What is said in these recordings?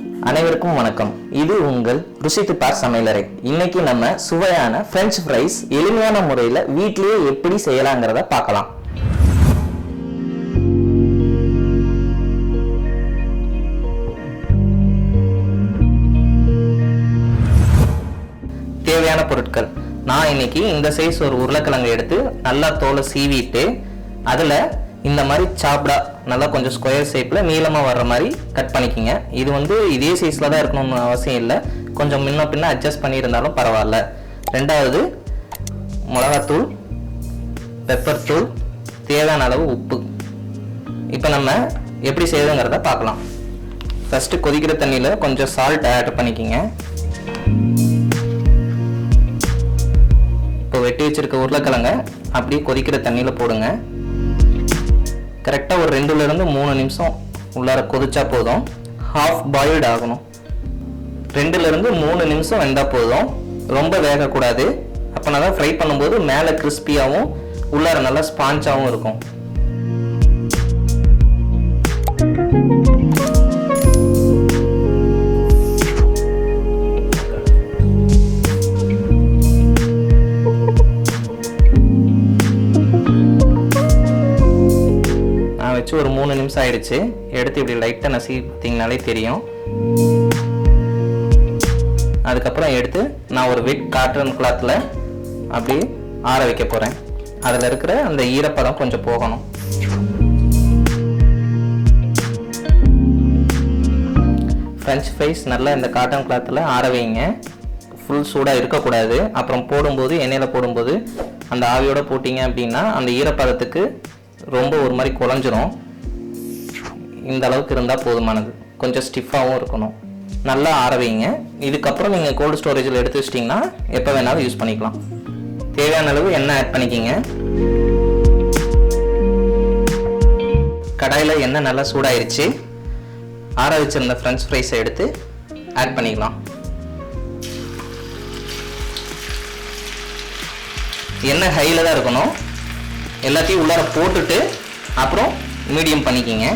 அனைவருக்கும் வணக்கம். இது உங்கள் ருசித்துப்பார் சமையலறை. இன்னைக்கு நம்ம சுவையான பிரெஞ்ச் ஃப்ரைஸ் எளிமையான முறையில் வீட்டிலேயே எப்படி செய்யலாங்கிறத பார்க்கலாம். தேவையான பொருட்கள். நான் இன்னைக்கு இந்த சைஸ் ஒரு உருளைக்கிழங்கு எடுத்து நல்லா தோலை சீவிட்டு அதில் இந்த மாதிரி சாப்டா நல்லா கொஞ்சம் ஸ்கொயர் ஷேப்பில் நீளமாக வர்ற மாதிரி கட் பண்ணிக்கிங்க. இது இதே சைஸில் தான் இருக்கணும்னு அவசியம் இல்லை, கொஞ்சம் முன்ன பின்ன அட்ஜஸ்ட் பண்ணியிருந்தாலும் பரவாயில்ல. ரெண்டாவது மிளகாத்தூள், பெப்பர் தூள், தேவையான அளவு உப்பு. இப்போ நம்ம எப்படி செய்யுதுங்கிறத பார்க்கலாம். ஃபஸ்ட்டு கொதிக்கிற தண்ணியில் கொஞ்சம் சால்ட் ஆட் பண்ணிக்கிங்க. இப்போ வெட்டி வச்சுருக்க உருளைக்கிழங்க அப்படியே கொதிக்கிற தண்ணியில் போடுங்க. கரெக்டாக ஒரு 2-3 நிமிஷம் உள்ளார கொதிச்சா போதும். ஹாஃப் பாயில்டு ஆகணும். 2-3 நிமிஷம் வெந்தால் போதும், ரொம்ப வேகக்கூடாது. அப்போனா தான் ஃப்ரை பண்ணும்போது மேலே கிறிஸ்பியாகவும் உள்ளார நல்லா ஸ்பாஞ்சாகவும் இருக்கும். வச்சு ஒரு 3 நிமிஷம் ஆயிடுச்சு. எடுத்து இப்படி லைட்டாக நசி பார்த்தீங்கனாலே தெரியும். அதுக்கப்புறம் எடுத்து நான் ஒரு வெட் காட்டன் கிளாத்தில் அப்படி ஆற வைக்க போகிறேன். அதில் இருக்கிற அந்த ஈரப்பதம் கொஞ்சம் போகணும். ஃப்ரெஞ்ச் ஃப்ரைஸ் நல்லா இந்த காட்டன் கிளாத்தில் ஆற வைங்க. ஃபுல் சூடாக இருக்கக்கூடாது. அப்புறம் போடும்போது எண்ணெயில் போடும்போது அந்த ஆவியோடு போட்டிங்க அப்படின்னா அந்த ஈரப்பதத்துக்கு ரொம்ப ஒரு மாதிரி குழஞ்சிரும். இந்த அளவுக்கு இருந்தால் போதுமானது. கொஞ்சம் ஸ்டிஃபாகவும் இருக்கணும். நல்லா ஆற வைங்க. இதுக்கப்புறம் நீங்கள் கோல்டு ஸ்டோரேஜில் எடுத்து வச்சிட்டிங்கன்னா எப்போ வேணாலும் யூஸ் பண்ணிக்கலாம். தேவையான அளவு எண்ணெய் ஆட் பண்ணிக்கிங்க. கடாயில் எண்ணெய் நல்லா சூடாயிருச்சு. ஆற வச்சிருந்த ஃப்ரெஞ்ச் ஃப்ரைஸை எடுத்து ஆட் பண்ணிக்கலாம். எண்ணெய் ஹையில் தான் இருக்கணும். எல்லாத்தையும் உள்ளார போட்டுட்டு அப்புறம் மீடியம் பண்ணிக்கிங்க.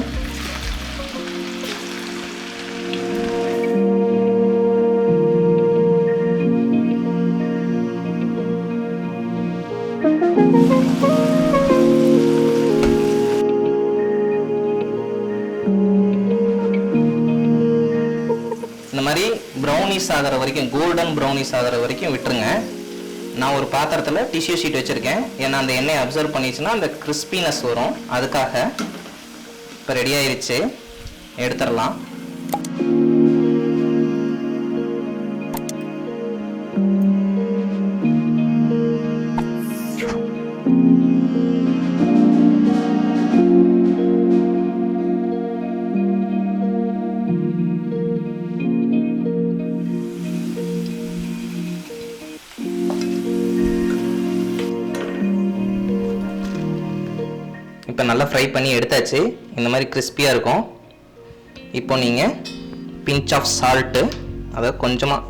இந்த மாதிரி ப்ரௌனிஸ் ஆகிற வரைக்கும், கோல்டன் ப்ரௌனிஸ் ஆகிற வரைக்கும் விட்டுருங்க. நான் ஒரு பாத்திரத்தில் டிஷ்யூ ஷீட் வச்சுருக்கேன். ஏன்னா அந்த எண்ணெயை அப்சர்வ் பண்ணிச்சுன்னா அந்த கிறிஸ்பினஸ் வரும். அதுக்காக இப்போ ரெடி ஆயிடுச்சு, எடுத்துடலாம். இப்போ நல்லா ஃப்ரை பண்ணி எடுத்தாச்சு. இந்த மாதிரி கிறிஸ்பியாக இருக்கும். இப்போ நீங்கள் பிஞ்ச் ஆஃப் சால்ட்டு, அதாவது கொஞ்சமாக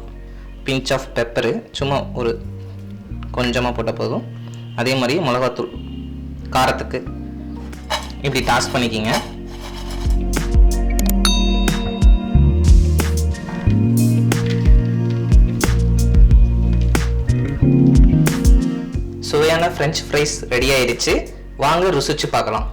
பிஞ்ச் ஆஃப் பெப்பரு, சும்மா ஒரு கொஞ்சமாக போட்ட போதும். அதே மாதிரி மிளகாத்தூள் காரத்துக்கு இப்படி டாஸ் பண்ணிக்கிங்க. சுவையான ஃப்ரெஞ்ச் ஃப்ரைஸ் ரெடி ஆயிடுச்சு. வாங்க ருசிச்சு பார்க்கலாம்.